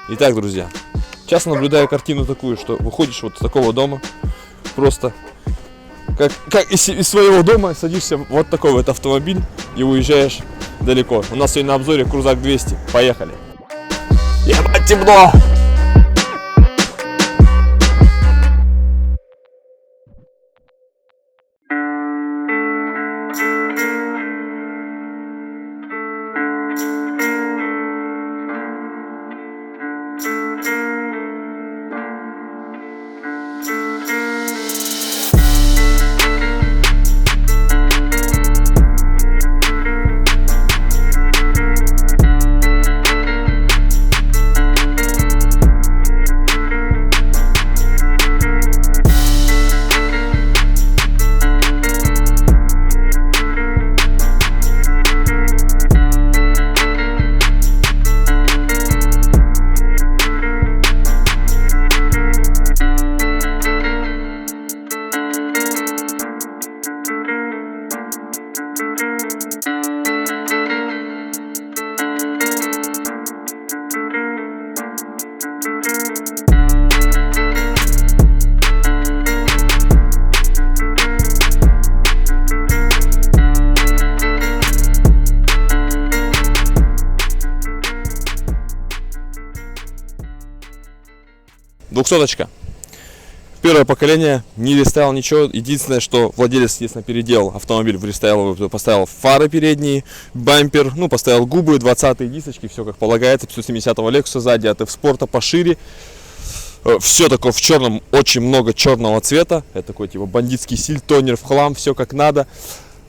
Итак, друзья, часто наблюдаю картину такую, что выходишь вот с такого дома, просто как из своего дома садишься в вот такой вот автомобиль и уезжаешь далеко. У нас сегодня на обзоре Крузак 200. Поехали. Ебать темно! Двухсоточка. Первое поколение, не рестайл ничего. Единственное, что владелец, естественно, переделал автомобиль в рестайл, поставил фары передние, бампер, поставил губы, 20-е дисочки, все как полагается, 570-го Lexus сзади, от F-спорта пошире. Все такое в черном, очень много черного цвета. Это такой типа бандитский стиль, тонер в хлам, все как надо.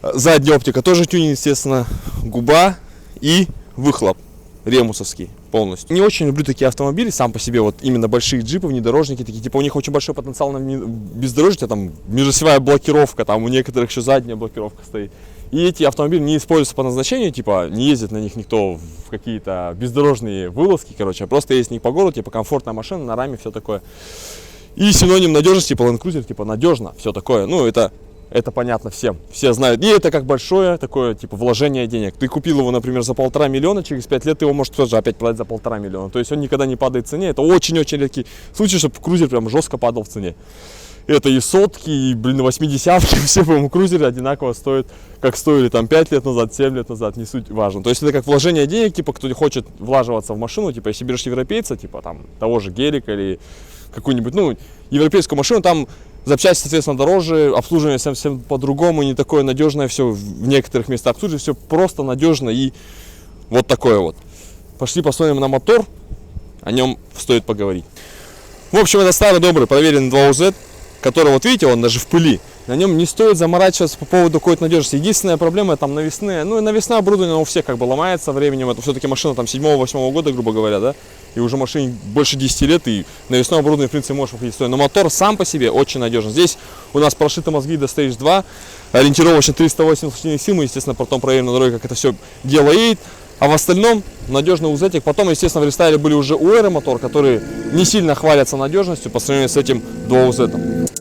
Задняя оптика тоже тюнинг, естественно, губа и выхлоп ремусовский полностью. Не очень люблю такие автомобили сам по себе, вот именно большие джипы, внедорожники такие, типа у них очень большой потенциал на бездорожье, там межосевая блокировка, там у некоторых еще задняя блокировка стоит. И эти автомобили не используются по назначению, типа не ездит на них никто в какие-то бездорожные вылазки, а просто ездит на них по городу, типа комфортная машина, на раме, все такое. И синоним надежности, типа Land Cruiser, типа надежно, все такое, это понятно всем, все знают. И это как большое такое, типа, вложение денег. Ты купил его, например, за 1,5 миллиона, через 5 лет ты его можешь тоже опять продать за 1,5 миллиона. То есть он никогда не падает в цене. Это очень-очень редкий случай, чтобы крузер прям жестко падал в цене. Это и сотки, и, 80-ки, все, по-моему, крузеры одинаково стоят, как стоили там 5 лет назад, 7 лет назад, не суть важно. То есть это как вложение денег, типа, кто хочет влаживаться в машину, типа, если берешь европейца, типа, там, того же Гелика или какую-нибудь, европейскую машину, там запчасти, соответственно, дороже, обслуживание совсем по-другому, не такое надежное, все в некоторых местах обслуживание, все просто надежно и вот такое вот. Пошли посмотрим на мотор, о нем стоит поговорить. В общем, это старый добрый проверенный 2UZ, который, вот видите, он даже в пыли. На нем не стоит заморачиваться по поводу какой-то надежности. Единственная проблема там навесные. И навесное оборудование у всех как бы ломается временем. Это все-таки машина там 7-8 года, грубо говоря, да. И уже машине больше 10 лет, и навесное оборудование, в принципе, может выходить стоит. Но мотор сам по себе очень надежен. Здесь у нас прошиты мозги до Stage 2. Ориентировочно 380 лошадиных сил. Мы, естественно, потом проверим на дороге, как это все дело едет. А в остальном надежный УЗ-тик. Потом, естественно, в рестайле были уже УР мотор, которые не сильно хвалятся надежностью по сравнению с этим 2UZ.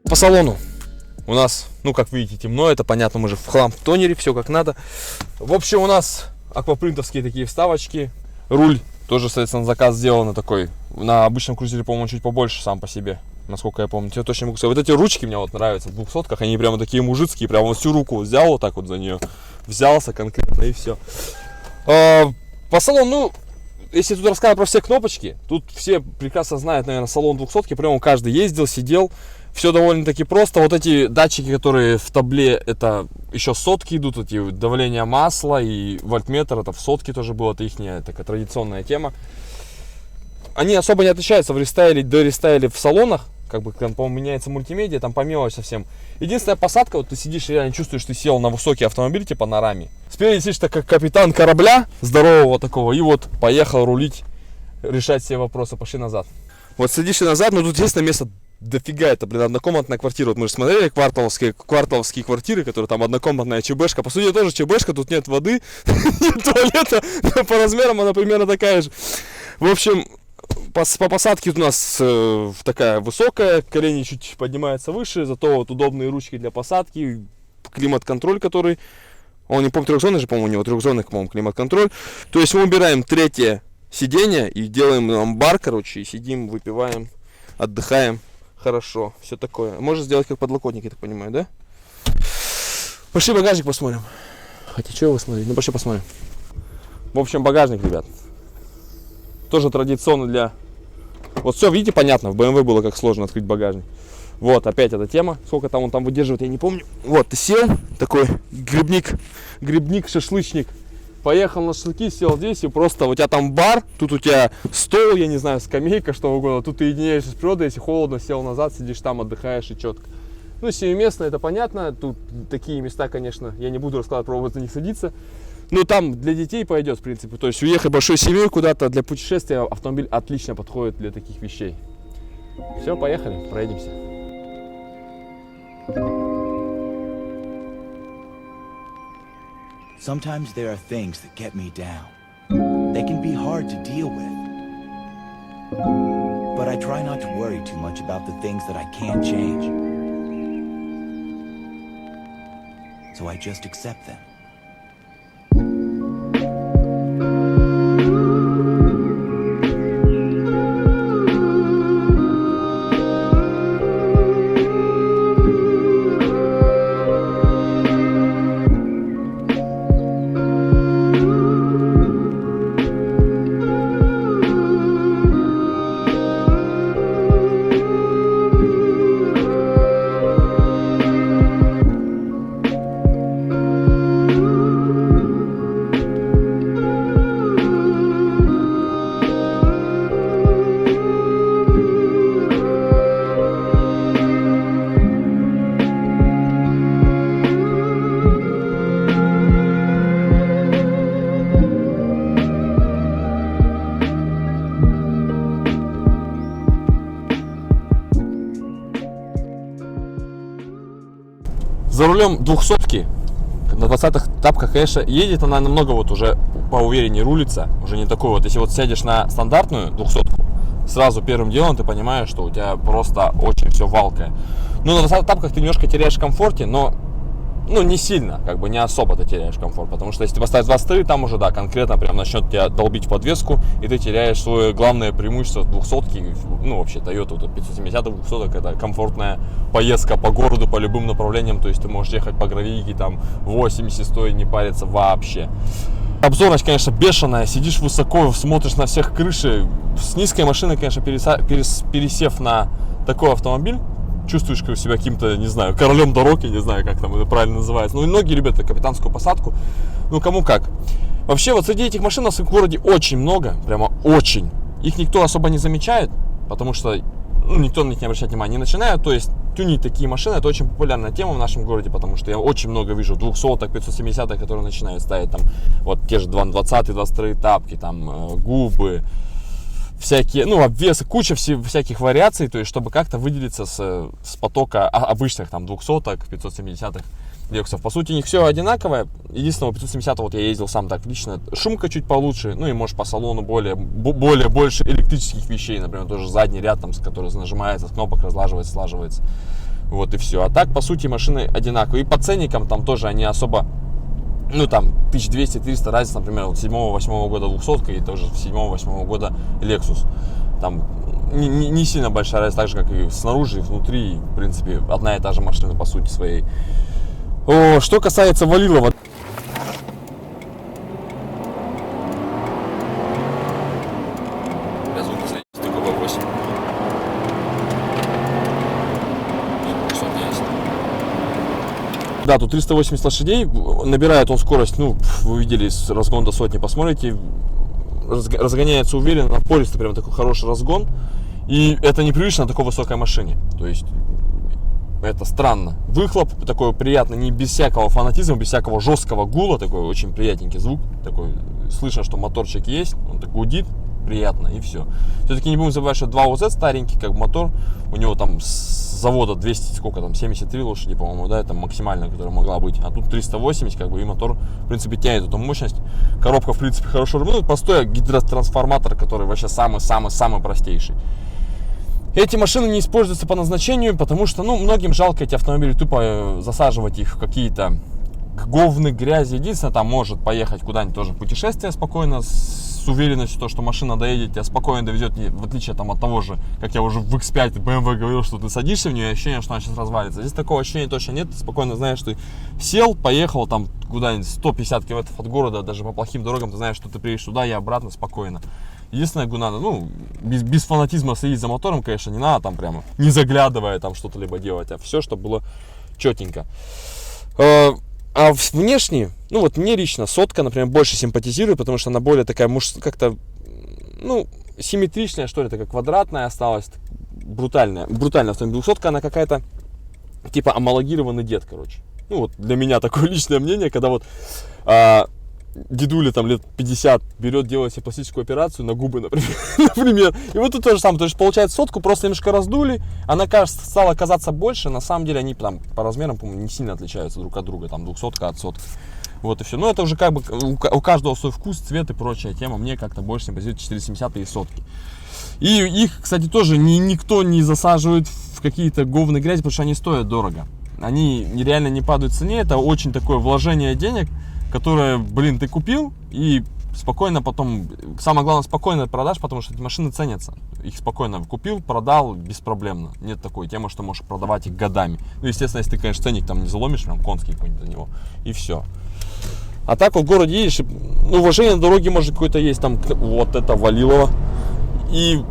По салону у нас, как видите, темно, это понятно, мы же в хлам в тонере, все как надо. В общем, у нас аквапринтовские такие вставочки, руль тоже, соответственно, заказ сделан такой, на обычном крузере, по-моему, чуть побольше сам по себе, насколько я помню, я точно могу сказать. Вот эти ручки мне вот нравятся в 200-ках, они прямо такие мужицкие, прямо вот всю руку взял вот так вот за нее, взялся конкретно и все. По салону, если тут рассказать про все кнопочки, тут все прекрасно знают, наверное, салон 200-ки, прямо каждый ездил, сидел. Все довольно-таки просто. Вот эти датчики, которые в табле, это еще сотки идут, эти давление масла и вольтметр, это в сотке тоже была, это их такая традиционная тема. Они особо не отличаются в рестайле, до рестайле в салонах, как бы там, по-моему, меняется мультимедиа, там по мелочи совсем. Единственная посадка, вот ты сидишь и реально чувствуешь, что ты сел на высокий автомобиль, типа на раме. Спереди сидишь так, как капитан корабля, здорового такого, и вот поехал рулить, решать все вопросы, пошли назад. Вот сидишь и назад, но тут есть на место дофига, это, блин, однокомнатная квартира. Вот мы же смотрели кварталовские квартиры, которые там однокомнатная ЧБшка. По сути, тоже ЧБшка, тут нет воды, нет туалета, но по размерам она примерно такая же. В общем, по посадке у нас такая высокая, колени чуть поднимаются выше, зато вот удобные ручки для посадки, климат-контроль, который, он не помню, трехзонный же, по-моему, у него трехзонный, по-моему, климат-контроль. То есть мы убираем третье сиденье и делаем амбар, короче, и сидим, выпиваем, отдыхаем. Хорошо, все такое. Можно сделать как подлокотник, я так понимаю, да? Пошли багажник посмотрим. Хотя, что вы смотрите? Ну, пошли посмотрим. В общем, багажник, ребят. Тоже традиционно для... Вот все, видите, понятно, в BMW было как сложно открыть багажник. Вот, опять эта тема. Сколько там он там выдерживает, я не помню. Вот, ты сел, такой грибник, шашлычник. Поехал на шашлыки, сел здесь, и просто у тебя там бар, тут у тебя стол, я не знаю, скамейка, что угодно. Тут ты единяешься с природой, если холодно, сел назад, сидишь там, отдыхаешь и четко. Ну, семиместно, это понятно. Тут такие места, конечно, я не буду рассказывать, пробовать на них садиться. Но там для детей пойдет, в принципе. То есть уехать большой семьей куда-то для путешествия, автомобиль отлично подходит для таких вещей. Все, поехали, проедемся. Sometimes there are things that get me down. They can be hard to deal with. But I try not to worry too much about the things that I can't change. So I just accept them. За рулем 200-ки на 20-х тапках, конечно, едет она намного вот уже поувереннее рулится. Уже не такой вот, если вот сядешь на стандартную 200-ку, сразу первым делом ты понимаешь, что у тебя просто очень все валкое. Ну, на 20-х тапках ты немножко теряешь в комфорте, но не сильно, как бы не особо ты теряешь комфорт, потому что если ты поставишь 23, там уже, да, конкретно прям начнет тебя долбить в подвеску, и ты теряешь свое главное преимущество 200-ки, ну, вообще, Toyota, 570-х, 200-х, это комфортная поездка по городу, по любым направлениям, то есть ты можешь ехать по гравийке, там, 80, 100, не париться вообще. Обзорность, конечно, бешеная, сидишь высоко, смотришь на всех крыши, с низкой машины, конечно, пересев на такой автомобиль, чувствуешь себя каким-то, не знаю, королем дорог, я не знаю, как там это правильно называется. Ну, и многие любят эту капитанскую посадку. Ну, кому как. Вообще, вот среди этих машин у нас в городе очень много, прямо очень. Их никто особо не замечает, потому что никто на них не обращает внимания. Не начинают, то есть тюнить такие машины, это очень популярная тема в нашем городе, потому что я очень много вижу 200-ок, 570-ок, которые начинают ставить там вот те же 20-е, 22-е тапки, там губы, всякие, обвесы, куча всяких вариаций, то есть, чтобы как-то выделиться с потока обычных, там, 200-ок, 570-х лексусов. По сути, у них все одинаковое. Единственное, у 570-го вот я ездил сам так лично, шумка чуть получше, ну и, может, по салону больше электрических вещей, например, тоже задний ряд, там, который нажимается, с кнопок разлаживается, слаживается. Вот и все. А так, по сути, машины одинаковые. И по ценникам там тоже они особо, там 1200-300 разница, например, вот 7-8 года 200-ка и тоже 7-8 года Lexus. Там не сильно большая разница, так же, как и снаружи, и внутри, в принципе, одна и та же машина по сути своей. Что касается Валилова. Да, тут 380 лошадей, набирает он скорость, ну, вы видели, с разгон до сотни, посмотрите, разгоняется уверенно, напористо, прям такой хороший разгон. И это непривычно на такой высокой машине, то есть это странно. Выхлоп такой приятный, не без всякого фанатизма, без всякого жесткого гула, такой очень приятненький звук, такой, слышно, что моторчик есть, он так гудит, приятно, и все. Все-таки не будем забывать, что 2 УЗ старенький, как мотор, у него там с завода 200, сколько там, 73 лошади, по-моему, да, это максимальная, которая могла быть, а тут 380, как бы, и мотор, в принципе, тянет эту мощность. Коробка, в принципе, хорошо работает, простой гидротрансформатор, который вообще самый-самый-самый простейший. Эти машины не используются по назначению, потому что, ну, многим жалко эти автомобили, тупо засаживать их в какие-то говны, грязи. Единственное, там может поехать куда-нибудь тоже в путешествие спокойно, с уверенностью, то, что машина доедет, тебя спокойно довезет, в отличие там, от того же, как я уже в X5 BMW говорил, что ты садишься в нее, и ощущение, что она сейчас развалится. Здесь такого ощущения точно нет, ты спокойно знаешь, что ты сел, поехал там куда-нибудь 150 километров от города, даже по плохим дорогам, ты знаешь, что ты приедешь туда и обратно спокойно. Единственное, надо, ну, без фанатизма следить за мотором, конечно, не надо там прямо, не заглядывая там что-то либо делать, а все, чтобы было четенько. А внешне, ну вот мне лично сотка, например, больше симпатизирует, потому что она более такая, как-то, ну, симметричная, что ли, такая квадратная осталась, брутальная автомобиль. 200-ка, она какая-то, типа, амалогированный дед, короче. Ну вот для меня такое личное мнение, когда вот дедуля там лет 50 берет, делает себе пластическую операцию на губы, например. И вот тут тоже самое, то есть получается сотку просто немножко раздули, она, кажется, стала казаться больше, на самом деле они там по размерам, по-моему, не сильно отличаются друг от друга, там 200-ка от сотки. Вот и все. Но это уже как бы у каждого свой вкус, цвет и прочая тема. Мне как-то больше симпатизирует 470 и сотки. И их, кстати, тоже никто не засаживает в какие-то говны грязи, потому что они стоят дорого. Они реально не падают в цене, это очень такое вложение денег, которое, блин, ты купил и спокойно потом, самое главное, спокойно продашь, потому что эти машины ценятся. Их спокойно купил, продал беспроблемно. Нет такой темы, что можешь продавать их годами. Ну, естественно, если ты, конечно, ценник там не заломишь, прям конский какой-нибудь за него, и все. А так вот в городе едешь, ну, уважение на дороге может какое-то есть, там, вот это Валилово. И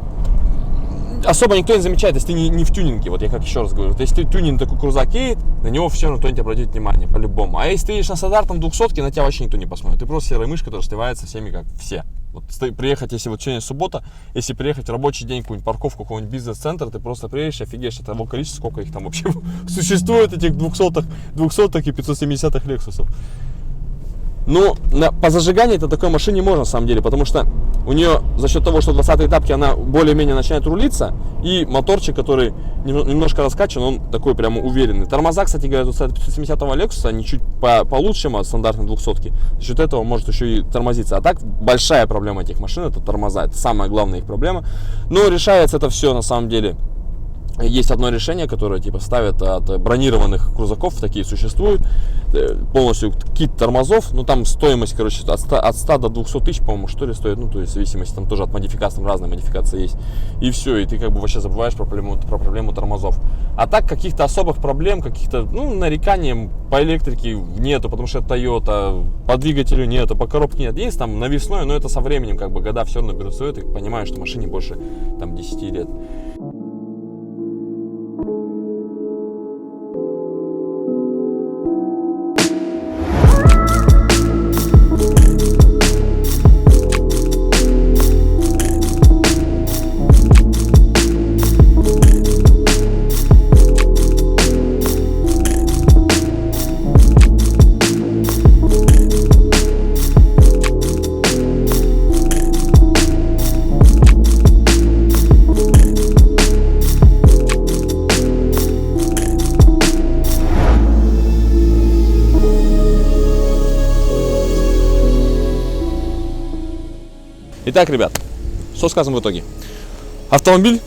особо никто не замечает, если ты не в тюнинге, вот я как еще раз говорю, если ты тюнинг такой крузак едет, на него все равно кто-нибудь обратит внимание, по-любому. А если ты едешь на стандартном 200-ке, на тебя вообще никто не посмотрит. Ты просто серая мышь, которая сливается всеми, как все. Вот приехать, если вот сегодня суббота, если приехать в рабочий день, какую-нибудь парковку, какой-нибудь бизнес-центр, ты просто приедешь, офигеешь от того количества, сколько их там вообще существует, этих 200-х и 570-х Лексусов. Ну, по зажиганию это такой машине можно, на самом деле, потому что у нее за счет того, что 20-й тапки, она более-менее начинает рулиться, и моторчик, который немножко раскачан, он такой прямо уверенный. Тормоза, кстати говоря, у 570-го Lexus, они чуть получше, чем от стандартной 200-ки, за счет этого может еще и тормозиться. А так, большая проблема этих машин, это тормоза, это самая главная их проблема. Но решается это все, на самом деле. Есть одно решение, которое типа ставят от бронированных крузаков, такие существуют, полностью кит тормозов, ну там стоимость, короче, от 100 до 200 тысяч, по-моему, что ли, стоит, ну то есть в зависимости, там тоже от модификации, там разные модификации есть, и все, и ты как бы вообще забываешь про проблему тормозов. А так каких-то особых проблем, каких-то, ну, нареканий по электрике нету, потому что это Toyota, по двигателю нету, по коробке нет, есть там навесной, но это со временем, как бы года все равно берут свое, ты понимаешь, что машине больше там 10 лет. Итак, ребят, что скажем в итоге? Автомобиль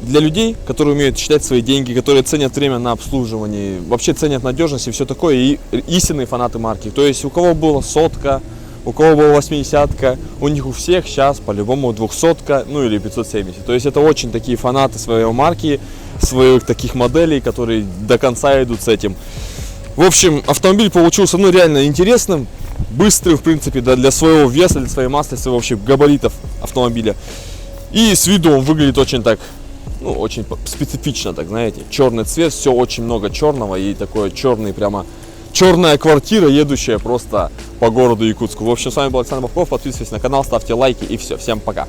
для людей, которые умеют считать свои деньги, которые ценят время на обслуживание, вообще ценят надежность и все такое, и истинные фанаты марки. То есть у кого была сотка, у кого была 80-ка, у них у всех сейчас по-любому 200-ка, ну или 570. То есть это очень такие фанаты своей марки, своих таких моделей, которые до конца идут с этим. В общем, автомобиль получился, ну, реально интересным, быстрым, в принципе, да, для своего веса, для своей массы, для своих вообще габаритов автомобиля. И с виду он выглядит очень так, ну, очень специфично, так, знаете. Черный цвет, все очень много черного и такой черный прямо... Черная квартира, едущая просто по городу Якутску. В общем, с вами был Александр Бабков. Подписывайтесь на канал, ставьте лайки и все. Всем пока.